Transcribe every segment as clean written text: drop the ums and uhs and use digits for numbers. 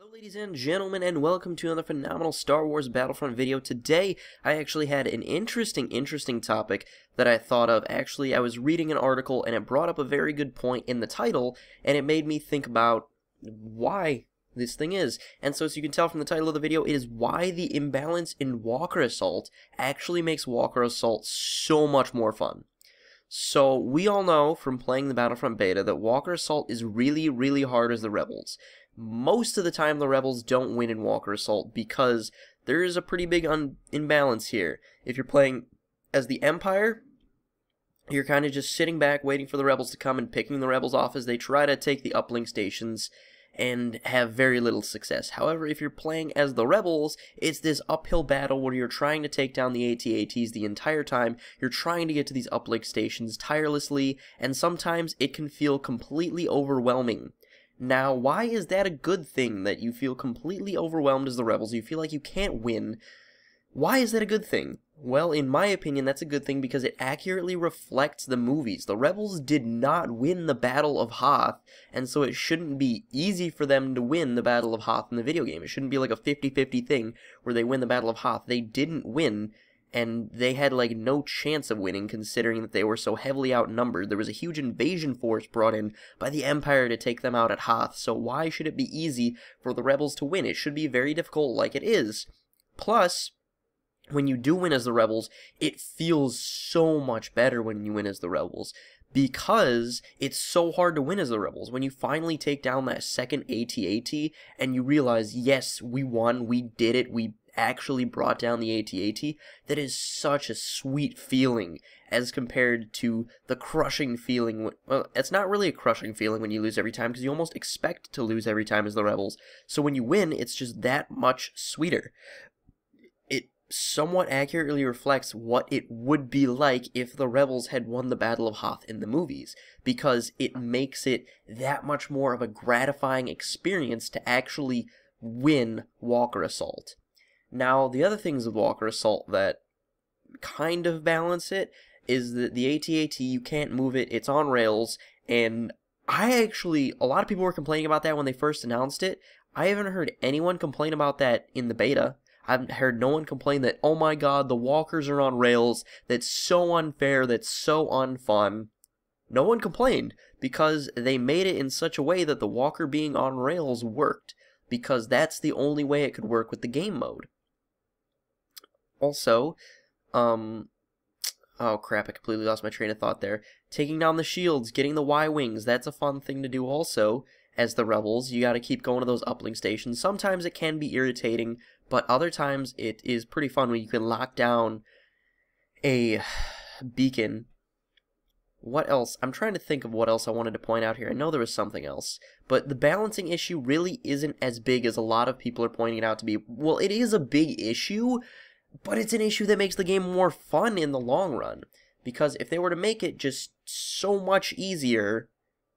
Hello ladies and gentlemen, and welcome to another phenomenal Star Wars Battlefront video. Today, I actually had an interesting topic that I thought of. Actually, I was reading an article and it brought up a very good point in the title, and it made me think about why this thing is. And so as you can tell from the title of the video, it is why the imbalance in Walker Assault actually makes Walker Assault so much more fun. So, we all know from playing the Battlefront beta that Walker Assault is really hard as the Rebels. Most of the time the Rebels don't win in Walker Assault because there is a pretty big imbalance here. If you're playing as the Empire, you're kind of just sitting back waiting for the Rebels to come and picking the Rebels off as they try to take the uplink stations and have very little success. However, if you're playing as the Rebels, it's this uphill battle where you're trying to take down the AT-ATs the entire time, you're trying to get to these uplink stations tirelessly, and sometimes it can feel completely overwhelming. Now, why is that a good thing, that you feel completely overwhelmed as the Rebels, you feel like you can't win? Why is that a good thing? Well, in my opinion, that's a good thing because it accurately reflects the movies. The Rebels did not win the Battle of Hoth, and so it shouldn't be easy for them to win the Battle of Hoth in the video game. It shouldn't be like a 50-50 thing where they win the Battle of Hoth. They didn't win, and they had like no chance of winning considering that they were so heavily outnumbered. There was a huge invasion force brought in by the Empire to take them out at Hoth, so why should it be easy for the Rebels to win? It should be very difficult like it is. Plus, when you do win as the Rebels, it feels so much better when you win as the Rebels, because it's so hard to win as the Rebels. When you finally take down that second AT-AT, and you realize, yes, we won, we did it, we actually brought down the AT-AT, that is such a sweet feeling, as compared to the crushing feeling. Well, it's not really a crushing feeling when you lose every time, because you almost expect to lose every time as the Rebels, so when you win, it's just that much sweeter. It somewhat accurately reflects what it would be like if the Rebels had won the Battle of Hoth in the movies, because it makes it that much more of a gratifying experience to actually win Walker Assault. Now, the other things with Walker Assault that kind of balance it is that the AT-AT, you can't move it, it's on rails, and a lot of people were complaining about that when they first announced it. I haven't heard anyone complain about that in the beta. I've heard no one complain that, oh my god, the walkers are on rails, that's so unfair, that's so unfun. No one complained, because they made it in such a way that the walker being on rails worked, because that's the only way it could work with the game mode. Also, oh crap, I completely lost my train of thought there. Taking down the shields, getting the Y-Wings, that's a fun thing to do also. As the Rebels, you gotta keep going to those uplink stations. Sometimes it can be irritating, but other times it is pretty fun when you can lock down a beacon. What else? I'm trying to think of what else I wanted to point out here. I know there was something else. But the balancing issue really isn't as big as a lot of people are pointing it out to be. Well, it is a big issue, but it's an issue that makes the game more fun in the long run. Because if they were to make it just so much easier,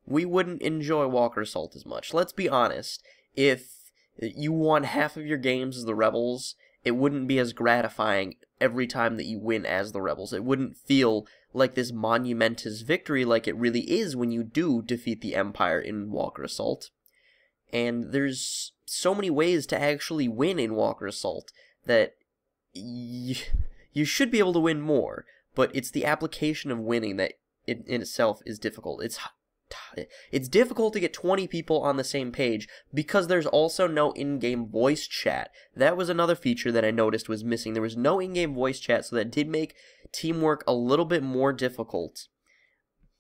we wouldn't enjoy Walker Assault as much. Let's be honest. If you won half of your games as the Rebels, it wouldn't be as gratifying every time that you win as the Rebels. It wouldn't feel like this monumentous victory like it really is when you do defeat the Empire in Walker Assault. And there's so many ways to actually win in Walker Assault that you should be able to win more, but it's the application of winning that in itself is difficult. It's difficult to get 20 people on the same page because there's also no in-game voice chat. That was another feature that I noticed was missing. There was no in-game voice chat, so that did make teamwork a little bit more difficult,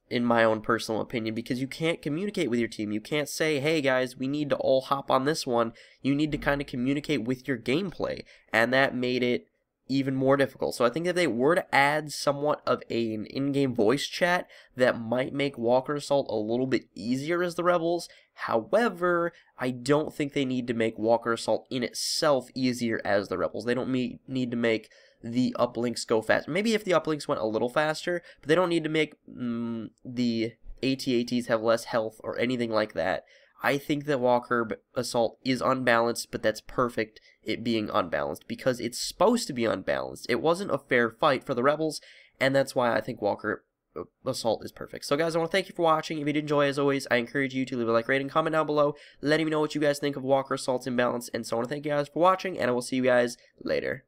in my own personal opinion, because you can't communicate with your team. You can't say, hey guys, we need to all hop on this one. You need to kind of communicate with your gameplay, and that made it even more difficult. So I think if they were to add somewhat of an in-game voice chat, that might make Walker Assault a little bit easier as the Rebels. However, I don't think they need to make Walker Assault in itself easier as the Rebels. They don't need to make the uplinks go fast. Maybe if the uplinks went a little faster, but they don't need to make the AT-ATs have less health or anything like that. I think that Walker Assault is unbalanced, but that's perfect, it being unbalanced, because it's supposed to be unbalanced. It wasn't a fair fight for the Rebels, and that's why I think Walker Assault is perfect. So guys, I want to thank you for watching. If you did enjoy, as always, I encourage you to leave a like, rating, comment down below, letting me know what you guys think of Walker Assault's Imbalance. And so I want to thank you guys for watching, and I will see you guys later.